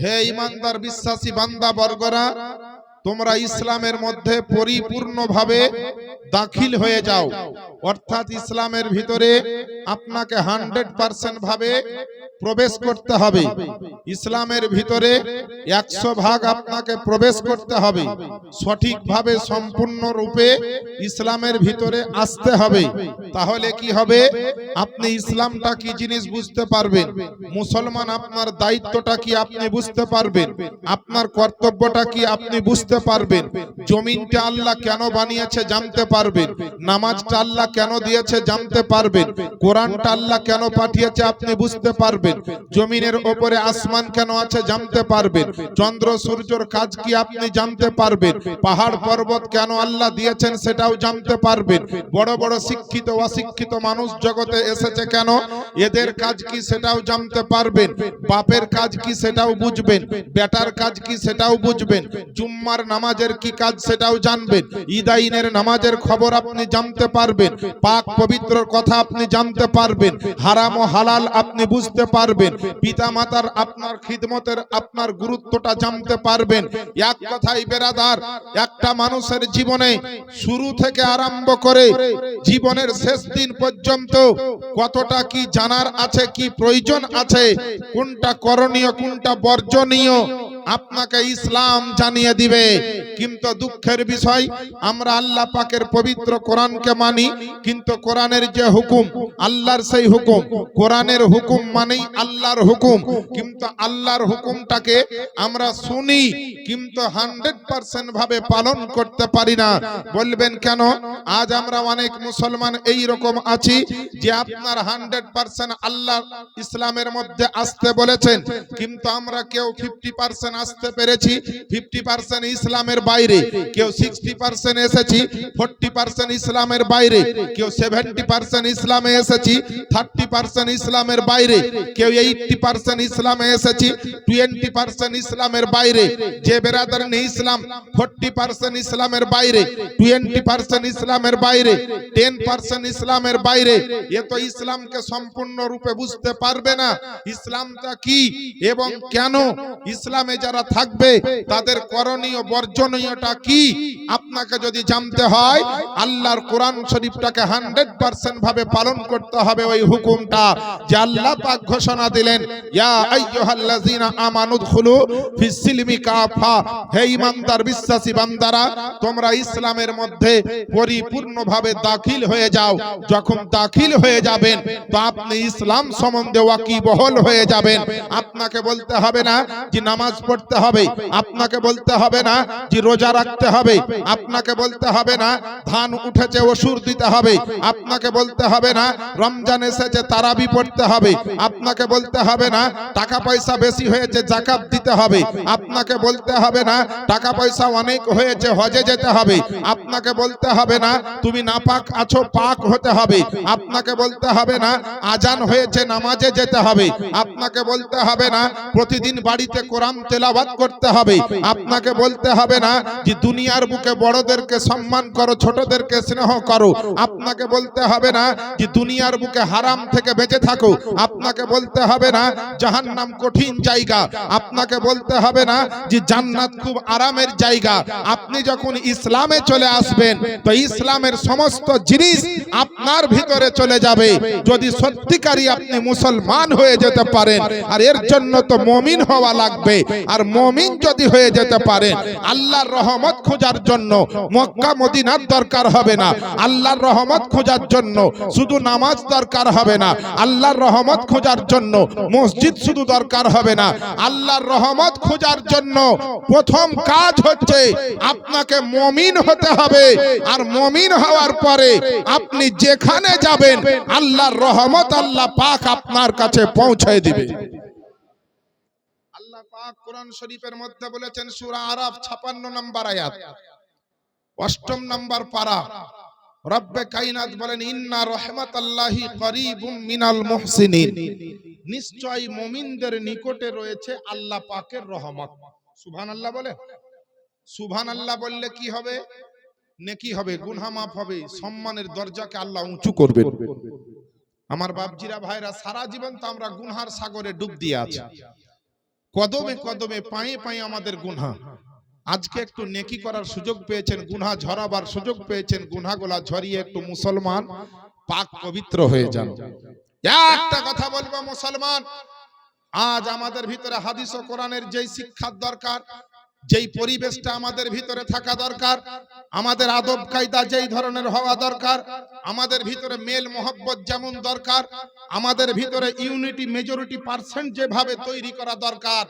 হে ঈমানদার বিশ্বাসী বান্দা বর্গরা, তোমরা ইসলামের মধ্যে পরিপূর্ণভাবে দাখিল হয়ে যাও। অর্থাৎ ইসলামের ভিতরে আপনাকে 100% ভাবে প্রবেশ করতে হবে। ইসলামের ভিতরে 100% আপনাকে প্রবেশ করতে হবে। সঠিকভাবে সম্পূর্ণ রূপে ইসলামের ভিতরে আসতে হবে। তাহলে কি হবে? আপনি ইসলামটা কি জিনিস বুঝতে পারবেন, মুসলমান আপনার দায়িত্বটা কি আপনি বুঝতে পারবেন, আপনার কর্তব্যটা কি আপনি বুঝতে পারবেন, জমিনটা আল্লাহ কেন বানিয়েছে জানতে পারবেন, নামাজটা আল্লাহ কেন দিয়েছে জানতে পারবেন, কোরআনটা আল্লাহ কেন পাঠিয়েছে আপনি বুঝতে পারবেন, জমিনের উপরে আসমান কেন আছে জানতে পারবেন, চন্দ্র সূর্যের কাজ কি আপনি জানতে পারবেন, পাহাড় পর্বত কেন আল্লাহ দিয়েছেন সেটাও জানতে পারবেন, বড় বড় শিক্ষিত অশিক্ষিত মানুষ জগতে এসেছে কেন, এদের কাজ কি সেটাও জানতে পারবেন, বাপের কাজ কি সেটাও বুঝবেন, বেটার কাজ কি সেটাও বুঝবেন, জুম্মার নামাজের কি কাজ সেটাও জানবেন, ঈদাইনের নামাজের খবর আপনি জানতে পারবেন, পাক পবিত্রর কথা আপনি জানতে পারবেন, হারাম ও হালাল আপনি বুঝতে পারবেন, পিতা মাতার আপনার খিদমতের আপনার গুরুত্বটা জানতে পারবেন। এক কথাই বেরাদার, একটা মানুষের জীবনে শুরু থেকে আরম্ভ করে জীবনের শেষ দিন পর্যন্ত কতটা কি জানার আছে, কি প্রয়োজন আছে, কোনটা করণীয় কোনটা বর্জনীয় আপনাকে ইসলাম জানিয়ে দিবে। কিন্তু দুঃখের বিষয়, আমরা আল্লাহ পাকের পবিত্র কোরআনকে মানি, কিন্তু কোরআনের যে হুকুম আল্লাহর সেই হুকুম, কোরআনের হুকুম মানেই আল্লাহর হুকুম, কিন্তু আল্লাহর হুকুমটাকে আমরা শুনি কিন্তু 100% ভাবে পালন করতে পারি না। বলবেন কেন? আজ আমরা অনেক মুসলমান এই রকম আছি যে আপনার 100% আল্লাহ ইসলামের মধ্যে আসতে বলেছেন, কিন্তু আমরা কেউ 50% আসতে পেরেছি, 50% ইসলামের বাইরে, কেউ 60% এসেছি, 40% ইসলামের বাইরে, কেউ 70% ইসলামে এসেছি, 30% ইসলামের বাইরে, কেউ 80% ইসলামে এসেছি, 20% ইসলামের বাইরে। যে বেরাদার নেই ইসলাম 40% ইসলামের বাইরে, 20% ইসলামের বাইরে, 10% ইসলামের বাইরে, এ তো ইসলামকে সম্পূর্ণ রূপে বুঝতে পারবে না ইসলামটা কি এবং কেন। ইসলামে যারা থাকবে তাদের করণীয় বর্জনীয়টা কি আপনাকে যদি জানতে হয়, আল্লাহর কোরআন শরীফটাকে 100% ভাবে পালন করতে হবে। ওই হুকুমটা যে আল্লাহ পাক ঘোষণা দিলেন, ইয়া আইয়ুহাল্লাযিনা আমানু দুখুলু ফিস সিলমি কাফা, হে ঈমানদার বিশ্বাসী বান্দারা, তোমরা ইসলামের মধ্যে পরিপূর্ণভাবে দাখিল হয়ে যাও। যখন দাখিল হয়ে যাবেন তো আপনি ইসলাম সম্বন্ধে ওয়াকিবহল হয়ে যাবেন। আপনাকে বলতে হবে না যে নামাজ পড়তে হবে, আপনাকে বলতে হবে না যে রোজা রাখতে হবে, আপনাকে বলতে হবে না ধান উঠেছে ওষুধ দিতে হবে, আপনাকে বলতে হবে না রমজান এসেছে তারাবি পড়তে হবে, আপনাকে বলতে হবে না টাকা পয়সা বেশি হয়েছে যাকাত দিতে হবে, আপনাকে বলতে হবে না টাকা পয়সা অনেক হয়েছে হজে যেতে হবে, আপনাকে বলতে হবে না তুমি নাপাক আছো পাক হতে হবে, আপনাকে বলতে হবে না আজান হয়েছে নামাজে যেতে হবে, আপনাকে বলতে হবে না প্রতিদিন বাড়িতে কোরআন তেলাওয়াত করতে হবে, আপনাকে বলতে হবে না যে দুনিয়ার বুকে বড়দেরকে সম্মান করো ছোটদেরকে স্নেহ করো, আপনাকে বলতে হবে না যে দুনিয়ার বুকে হারাম থেকে বেঁচে থাকো, আপনাকে বলতে হবে না জাহান্নাম কঠিন জায়গা, আপনাকে বলতে হবে না যে জান্নাত খুব আরামের জায়গা। আপনি যখন ইসলামে চলে আসবেন তো ইসলামের সমস্ত জিনিস আপনার ভিতরে চলে যাবে, যদি সত্যিকারী আপনি মুসলমান হয়ে যেতে পারেন। আর এর জন্য তো মুমিন হওয়া লাগবে, আর মুমিন যদি হয়ে যেতে পারেন আল্লাহর রহমত খোঁজার জন্য মক্কা মদিনার দরকার হবে না, আল্লাহর রহমত খোঁজার জন্য শুধু নামাজ দরকার হবে না, আল্লাহর রহমত খোঁজার জন্য মসজিদ শুধু দরকার হবে না, আল্লাহর রহমত খোঁজার জন্য প্রথম কাজ হচ্ছে আপনাকে মুমিন হতে হবে। আর মুমিন হওয়ার পরে আপনি যেখানে যাবেন আল্লাহর রহমত আল্লাহ পাক আপনার কাছে পৌঁছে দিবে। আল্লাহ পাক কোরআন শরীফের মধ্যে বলেছেন সূরা আরাফ 56 নম্বর আয়াত 8 নম্বর পারা, রব্বে কায়নাত বলেন ইন্না রাহমাতাল্লাহি করিবুম মিনাল মুহসিনিন, নিশ্চয়ই মুমিনদের নিকটে রয়েছে আল্লাহ পাকের রহমত। সুবহানাল্লাহ বলে, সুবহানাল্লাহ বললে কি হবে? নেকি হবে, গুনাহ মাফ হবে, সম্মানের দরজাকে আল্লাহ উঁচু করবেন। আমার বাপজিরা ভাইরা, সারা জীবন তো আমরা গুনহার সাগরে ডুব দিয়ে আছি, কদমে কদমে পায়ে পায়ে আমাদের গুনাহ। আজকে একটু নেকি করার সুযোগ পেয়েছেন, গুনাহ ঝরাবার সুযোগ পেয়েছেন, গুনাহগুলা ঝরিয়ে একটু মুসলমান পাক পবিত্র হয়ে যান। একটা কথা বলবো মুসলমান, আজ আমাদের ভিতরে হাদিস ও কোরআনের যেই শিক্ষার দরকার, যেই পরিবেশটা আমাদের ভিতরে থাকা দরকার, আমাদের আদব কায়দা যেই ধরনের হওয়া দরকার, আমাদের ভিতরে মেল মোহব্বত যেমন দরকার, আমাদের ভিতরে ইউনিটি মেজরিটি পার্সেন্ট যেভাবে তৈরি করা দরকার,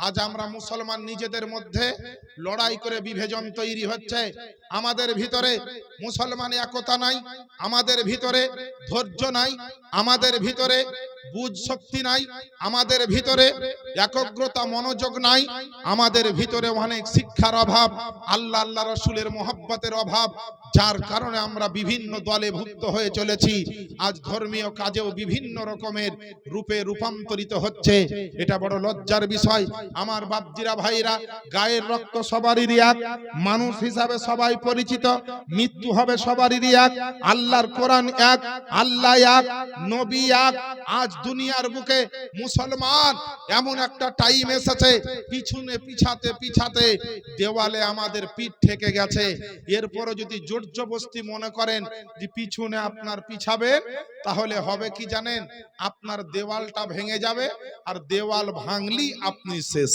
আজ আমরা মুসলমান নিজেদের মধ্যে লড়াই করে বিভাজন তৈরি হচ্ছে। আমাদের ভিতরে মুসলমান একতা নাই, আমাদের ভিতরে ধৈর্য নাই, আমাদের ভিতরে বুঝ শক্তি নাই, আমাদের ভিতরে একগ্রতা মনোযোগ নাই, আমাদের ভিতরে অনেক শিক্ষার অভাব, আল্লাহ আল্লাহ রসুলের মোহাব্বতের অভাব, যার কারণে আমরা বিভিন্ন দলে ভুক্ত হয়ে চলেছি। আজ ধর্মীয় কাজেও বিভিন্ন রকমের রূপে রূপান্তরিত হচ্ছে। এটা বড় লজ্জার বিষয়। আমার বাপজিরা ভাইরা, গায়ের রক্ত সবারই এক, মানুষ হিসাবে সবাই পরিচিত, মৃত্যু হবে সবারই এক, আল্লাহর কোরআন এক, আল্লাহ এক, নবী এক। আজ দুনিয়ার বুকে মুসলমান এমন একটা টাইম এসেছে, পিছনে পিছাতে পিছাতে দেওয়ালে আমাদের পিঠ ঠেকে গেছে। এরপরে যদি জোর জবরদস্তি মনে করেন যে পিছনে আপনার পিছাবেন, তাহলে হবে কি জানেন, আপনার দেওয়ালটা ভেঙে যাবে, আর দেওয়াল ভাঙলি আপনি শেষ।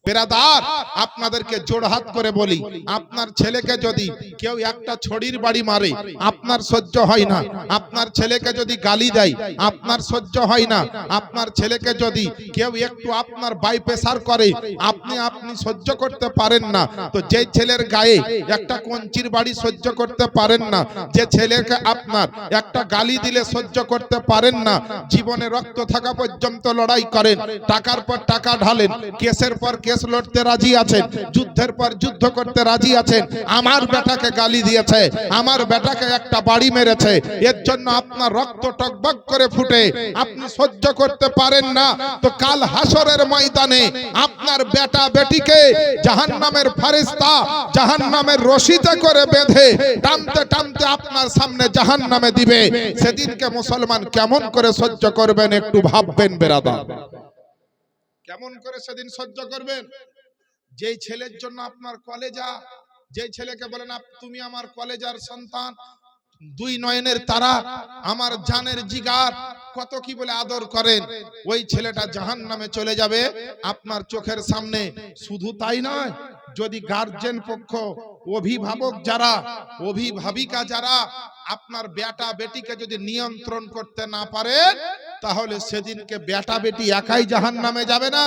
বেরাদার, আপনাদেরকে জোড়হাত করে বলি, আপনার ছেলেকে যদি কেউ একটা ছড়ির বাড়ি মারে, আপনার সহ্য হয় না। আপনার ছেলেকে যদি গালি দেয়, আপনার সহ্য হয় না। আপনার ছেলেকে যদি কেউ একটু আপনার বাইপ্রেসার করে, আপনি সহ্য করতে পারেন না। তো যে ছেলের গায়ে একটা কঞ্চির বাড়ি সহ্য করতে পারেন না, যে ছেলেকে আপনার একটা গালি দিলে সহ্য করতে পারেন না, জীবনে রক্ত থাকা পর্যন্ত লড়াই করেন, টাকার পর টাকা ঢালেন, কেসের পর কেস লড়তে রাজি আছেন, যুদ্ধের পর যুদ্ধ করতে রাজি আছেন, আমার বেটাকে গালি দিয়েছে, আমার বেটাকে একটা বাড়ি মেরেছে, এর জন্য আপনার রক্ত টকবক করে ফুটে, আপনি সহ্য করতে পারেন না। তো কাল হাসরের ময়দানে আপনার বেটা বেটিকে জাহান্নামের ফেরেশতা জাহান্নামের রশিতে করে বেঁধে টানতে টানতে আপনার সামনে জাহান্নামে দিবে। সেদিনকে মুসলমান কেমন করে সহ্য করবেন একটু ভাববেন বেরাদার। কেমন করে সেদিন সহ্য করবেন? যেই ছেলের জন্য আপনার কলেজা, যেই ছেলেকে বলেন তুমি আমার কলেজার সন্তান, দুই নয়নের তারা, আমার জানের জিগার, কত কি বলে আদর করেন, ওই ছেলেটা জাহান্নামে চলে যাবে আপনার চোখের সামনে। শুধু তাই নয়, যদি গার্জেন পক্ষ, অভিভাবক যারা, অভিভাবিকা যারা আপনার বেটা বেটিকে যদি নিয়ন্ত্রণ করতে না পারে, তাহলে সেদিনকে বেটা বেটি একাই জাহান্নামে যাবে না।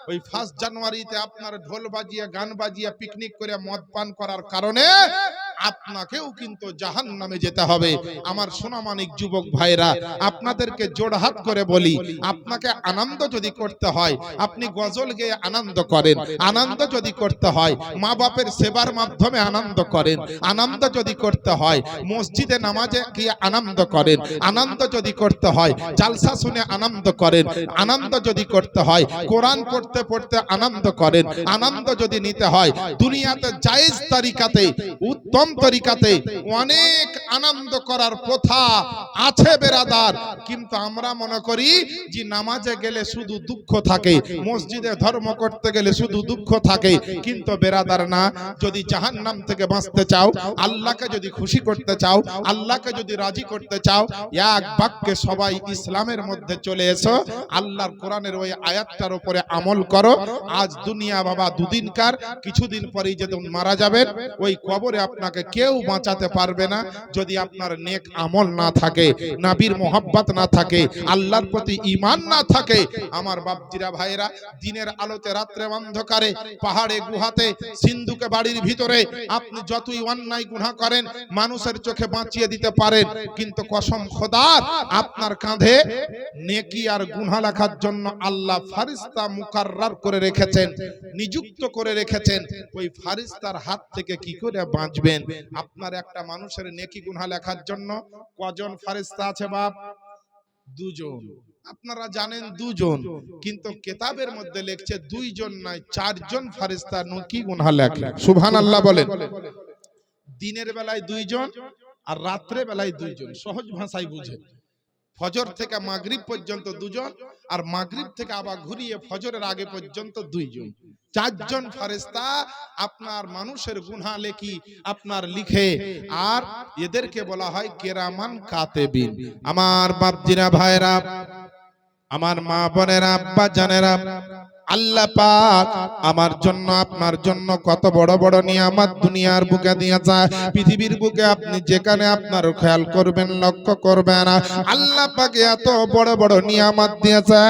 ওই 1 জানুয়ারিতে আপনার ঢোল বাজিয়ে গান বাজিয়ে পিকনিক করে মদ পান করার কারণে আপনাকেও কিন্তু জাহান্নামে যেতে হবে। আমার সোনামানিক যুবক ভাইরা, আপনাদেরকে জোড়হাত করে বলি, আপনাকে আনন্দ যদি করতে হয়, আপনি গজল গেয়ে আনন্দ করেন। আনন্দ যদি করতে হয়, মা বাপের সেবার মাধ্যমে আনন্দ করেন। আনন্দ যদি করতে হয়, মসজিদে নামাজে গিয়ে আনন্দ করেন। আনন্দ যদি করতে হয়, জালসা শুনে আনন্দ করেন। আনন্দ যদি করতে হয়, কোরআন পড়তে পড়তে আনন্দ করেন। আনন্দ যদি নিতে হয়, দুনিয়াতে জায়েজ তরিকাতে, উত্তম তরিকাতে অনেক আনন্দ করার প্রথা আছে বেরাদার। কিন্তু আমরা মনে করি যে নামাজে গেলে শুধু দুঃখ থাকে, মসজিদে ধর্ম করতে গেলে শুধু দুঃখ থাকে। কিন্তু বেরাদার না, যদি জাহান্নাম থেকে বাঁচতে চাও, আল্লাহকে যদি খুশি করতে চাও, আল্লাহকে যদি রাজি করতে চাও, এক বাক্যে সবাই ইসলামের মধ্যে চলে এসো, আল্লাহর কোরআনের ওই আয়াতটার উপরে আমল করো। আজ দুনিয়া বাবা দুদিনকার, কিছুদিন পরেই যেদিন মারা যাবেন, ওই কবরে আপনাকে কেউ বাঁচাতে পারবে না। যদি আপনার নেক আমল না থাকে, নবীর মোহাব্বত না থাকে, আল্লাহর প্রতি ঈমান না থাকে। আমার বাপজিরা ভাইরা, দিনের আলোতে রাত্রে অন্ধকারে, পাহাড়ে গুহাতে, সিন্ধুকে বাড়ির ভিতরে আপনি যতই অন্যায় গুনাহ করেন, মানুষের চোখে বাঁচিয়ে দিতে পারেন, কিন্তু কসম খোদার, আপনার কাঁধে নেকি আর গুনাহ লেখার জন্য আল্লাহ ফেরেশতা মুকাররার করে রেখেছেন, নিযুক্ত করে রেখেছেন। ওই ফেরেশতার হাত থেকে কি করে বাঁচবেন? আপনার একটা মানুষের নেকি গুনাহ লেখার জন্য কজন ফেরেশতা আছে বাপ? 2 জন। আপনারা জানেন 2 জন, কিন্তু কিতাবের মধ্যে লেখছে 2 জন নয়, 4 জন ফেরেশতা নেকি গুনাহ লেখে। সুবহানাল্লাহ বলেন। দিনের বেলায় 2 জন আর রাত্রে বেলায় 2 জন, সহজ ভাষায় বুঝেন। ফজর থেকে মাগরিব পর্যন্ত দুজন, আর মাগরিব থেকে আবার ঘুরিয়ে ফজরের আগে পর্যন্ত দুইজন, চারজন ফেরেশতা আপনার মানুষের গুনাহ লেখি আপনার লিখে, আর এদেরকে বলা হয় কেরামান কাতেবিন। আমার বাপজিরা ভাইরা, আমার মা বোনেরা, আব্বা জানেরা, আল্লাহ পাক আমার জন্য আপনার জন্য কত বড় বড় নিয়ামত দুনিয়ার বুকে দিয়েছে। পৃথিবীর বুকে আপনি যেখানে আপনার খেয়াল করবেন, লক্ষ্য করবেন, আল্লাহ পাক এত বড় বড় নিয়ামত দিয়েছে,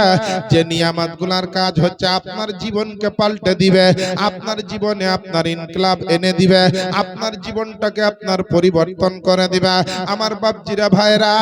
যে নিয়ামতগুলোর কাজ হচ্ছে আপনার জীবনকে পাল্টে দিবে, আপনার জীবনে আপনার ইনকিলাব এনে দিবে, আপনার জীবনটাকে আপনার পরিবর্তন করে দিবে। আমার বাপজিরা ভাইরা,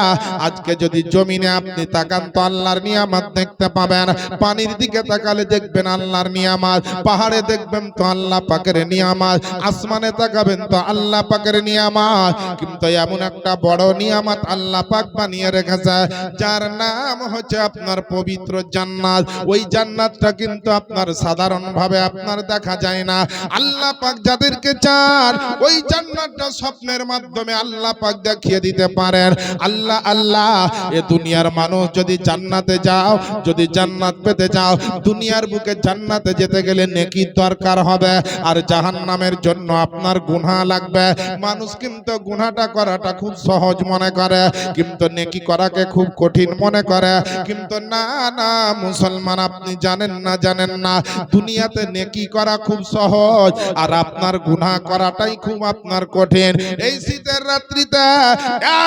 আজকে যদি জমিনে আপনি তাকান তো আল্লাহর নিয়ামত দেখতে পাবেন, পানির দিকে তাকালে দেখবেন আল্লাহর নিয়ামত, পাহাড়ে দেখবেন তো আল্লাহ পাকের নিয়ামত, আসমানে তাকাবেন তো আল্লাহ পাকের নিয়ামত। কিন্তু এমন একটা বড় নিয়ামত আল্লাহ পাক বানিয়ে রেখেছে, যার নাম হচ্ছে আপনার পবিত্র জান্নাত। ওই জান্নাতটা কিন্তু আপনার সাধারণ ভাবে আপনার দেখা যায় না। আল্লাহ পাক যাদেরকে চান ওই জান্নাতটা স্বপ্নের মাধ্যমে আল্লাহ পাক দেখিয়ে দিতে পারেন। আল্লাহ আল্লাহ, এ দুনিয়ার মানুষ যদি জান্নাতে যাও, যদি জান্নাত পেতে যাও, দুনিয়ার বুকে জান্নাতে যেতে গেলে নেকির দরকার হবে, আর জাহান্নামের জন্য আপনার গুনাহ লাগবে। মানুষ কিন্তু গুনাহটা করাটা খুব সহজ মনে করে, কিন্তু নেকি করাকে খুব কঠিন মনে করে। কিন্তু না না মুসলমান, আপনি জানেন না, দুনিয়াতে নেকি করা খুব সহজ, আর আপনার গুনাহ করাটাই খুব আপনার কঠিন। এই শীতের রাত্রিতে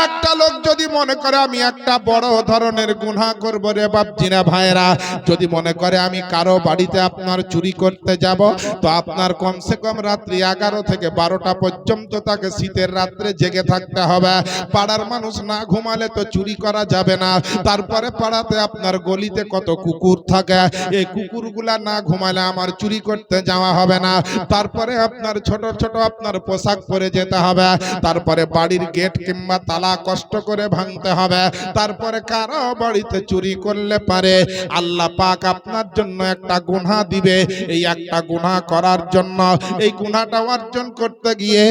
একটা লোক যদি মনে করে আমি একটা বড় ধরনের গুনাহ করব রে বাপজিরা ভাইরা, যদি মনে করে আমি কারো বাড়িতে আপনার চুরি করতে যাব, তো আপনার কমসে কম রাত্রি 11 থেকে 12টা পর্যন্ত তাকে শীতের রাত্রে জেগে থাকতে হবে। পাড়ার মানুষ না ঘুমালে তো চুরি করা যাবে না। তারপরে পাড়াতে আপনার গলিতে কত কুকুর থাকে, এই কুকুরগুলা না ঘুমালে আমার চুরি করতে যাওয়া হবে না। তারপরে আপনার ছোট ছোট আপনার পোশাক পরে যেতে হবে, তারপরে বাড়ির গেট কিংবা তালা কষ্ট করে ভাঙতে হবে। তারপরে কারো বাড়িতে চুরি করলে পারে আল্লাহ পাক আপনার জন্য একটা গুনাহ দিবে। এই একটা গুনাহ করার জন্য, এই গুনাহটা অর্জন করতে গিয়ে,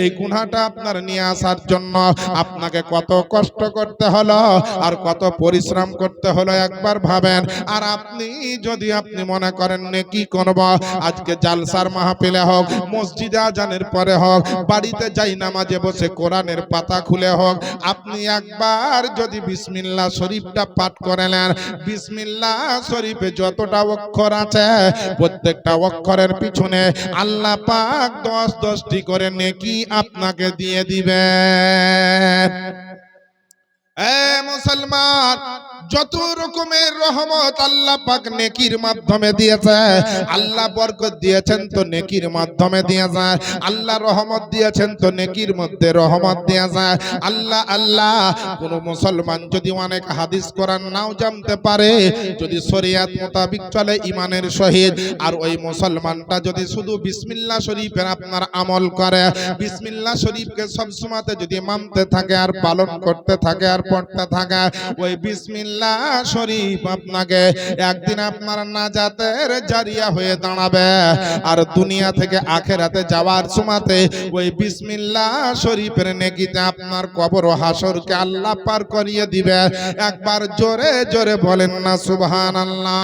এই গুনাহটা আপনার নিয়ে আসার জন্য আপনাকে কত কষ্ট করতে হলো আর কত পরিশ্রম করতে হলো একবার ভাবেন। আর আপনি যদি আপনি মনে করেন নেকি করব, আজকে জালসার মাহফিলে হোক, মসজিদে আজানের পরে হোক, বাড়িতে যাই নামাজে বসে কোরআনের পাতা খুলে হোক, আপনি একবার যদি বিসমিল্লাহ শরীফটা পাঠ করে নেন, বিসমিল্লাহ শরীফে যতটা অক্ষর আছে প্রত্যেকটা অক্ষরের পিছনে আল্লাহ পাক 10-10টি করে নেকি আপনাকে দিয়ে দিবেন। মুসলমান, যত রকমের রহমত আল্লাহ পাক নেকির মাধ্যমে দিয়েছে, আল্লাহ বরকত দিয়েছেন তো নেকির মাধ্যমে দিয়েছে, আল্লাহ রহমত দিয়েছেন তো নেকির মধ্যে রহমত দিয়েছে। আল্লাহ আল্লাহ, কোন মুসলমান যদি অনেক হাদিস কোরআন নাও জানতে পারে, যদি শরিয়ত মোতাবিক চলে ইমানের সহিত, আর ওই মুসলমানটা যদি শুধু বিসমিল্লাহ শরীফের আপনার আমল করে, বিসমিল্লাহ শরীফকে সব সময়তে যদি মানতে থাকে আর পালন করতে থাকে আর পড়তে থাকে, ওই বিসমিল্লাহ শরীফ আপনাকে একদিন আপনার নাজাতের জারিয়া হয়ে দাঁড়াবে। আর দুনিয়া থেকে আখিরাতে যাওয়ার সময়তে ওই বিসমিল্লাহ শরীফের নেকিতে আপনার কবর ও হাসরকে আল্লাহ পার করিয়ে দিবে। একবার জোরে জোরে বলেন না সুবহানাল্লাহ।